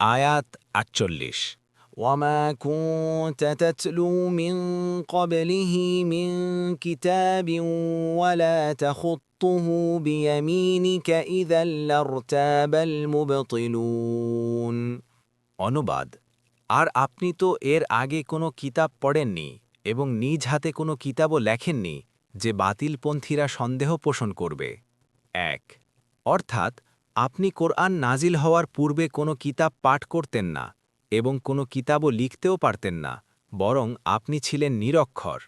আয়াত ৪৮। وما كنت تتلو من قبله من كتاب ولا تخطه بيمينك إذا لارتاب المبطلون অনুবাদ, আর আপনি তো এর আগে কোনো কিতাব পড়েননি এবং নিজ হাতে কোনো কিতাবও লেখেননি যে বাতিলপন্থীরা সন্দেহ পোষণ করবে। ১। অর্থাৎ আপনি কোরআন নাজিল হওয়ার পূর্বে কোনো কিতাব পাঠ করতেন না এবং কোনো কিতাবও লিখতেও পারতেন না, বরং আপনি ছিলেন নিরক্ষর।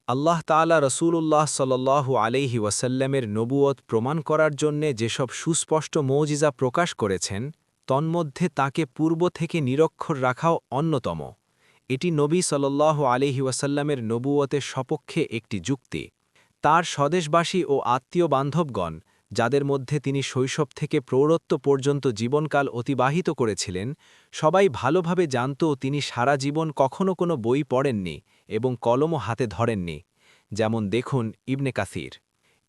আল্লাহ তাআলা রসূলুল্লাহ সাল্লাল্লাহু আলাইহি ওয়াসাল্লামের নবুয়ত প্রমাণ করার জন্যে যেসব সুস্পষ্ট মওজিজা প্রকাশ করেছেন, তন্মধ্যে তাকে পূর্ব থেকে নিরক্ষর রাখাও অন্যতম। এটি নবী সাল্লাল্লাহু আলাইহি ওয়াসাল্লামের নবুয়তের সপক্ষে একটি যুক্তি। তার স্বদেশবাসী ও আত্মীয় বান্ধবগণ, যাদের মধ্যে তিনি শৈশব থেকে প্রৌঢ়ত্ব পর্যন্ত জীবনকাল অতিবাহিত করেছিলেন, সবাই ভালোভাবে জানত তিনি সারা জীবন কখনো কোনো বই পড়েননি এবং কলমও হাতে ধরেননি। যেমন দেখুন ইবনে কাসির।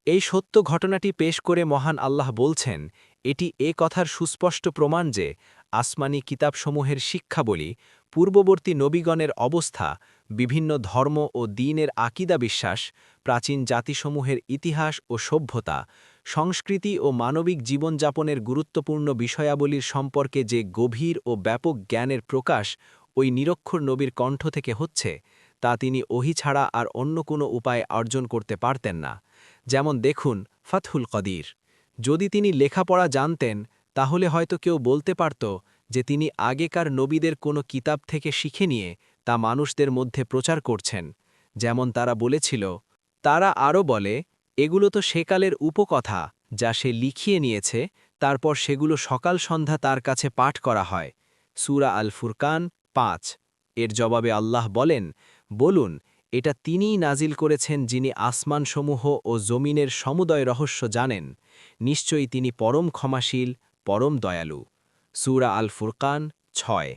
এই সত্য ঘটনাটি পেশ করে মহান আল্লাহ বলছেন, এটি এ কথার সুস্পষ্ট প্রমাণ যে আসমানি কিতাবসমূহের শিক্ষাবলী, পূর্ববর্তী নবীগণের অবস্থা, বিভিন্ন ধর্ম ও দ্বীনের আকীদা বিশ্বাস, প্রাচীন জাতিসমূহের ইতিহাস ও সভ্যতা, সংস্কৃতি ও মানবিক জীবনযাপনের গুরুত্বপূর্ণ বিষয়াবলীর সম্পর্কে যে গভীর ও ব্যাপক জ্ঞানের প্রকাশ ওই নিরক্ষর নবীর কণ্ঠ থেকে হচ্ছে, তা তিনি ওহী ছাড়া আর অন্য কোনো উপায় অর্জন করতে পারতেন না। যেমন দেখুন ফাতহুল কদির। যদি তিনি লেখাপড়া জানতেন, তাহলে হয়তো কেউ বলতে পারত যে তিনি আগেকার নবীদের কোনো কিতাব থেকে শিখে নিয়ে তা মানুষদের মধ্যে প্রচার করছেন। যেমন তারা বলেছিল, তারা আরও বলে, এগুলো তো সেকালের উপকথা যা সে লিখিয়ে নিয়েছে, তারপর সেগুলো সকাল সন্ধ্যা তার কাছে পাঠ করা হয়। সূরা আল ফুরকান ৫। এর জবাবে আল্লাহ বলেন, বলুন, এটা তিনিই নাজিল করেছেন যিনি আসমানসমূহ ও জমিনের সমুদয় রহস্য জানেন। নিশ্চয়ই তিনি পরম ক্ষমাশীল, পরম দয়ালু। সূরা আল ফুরকান ৬।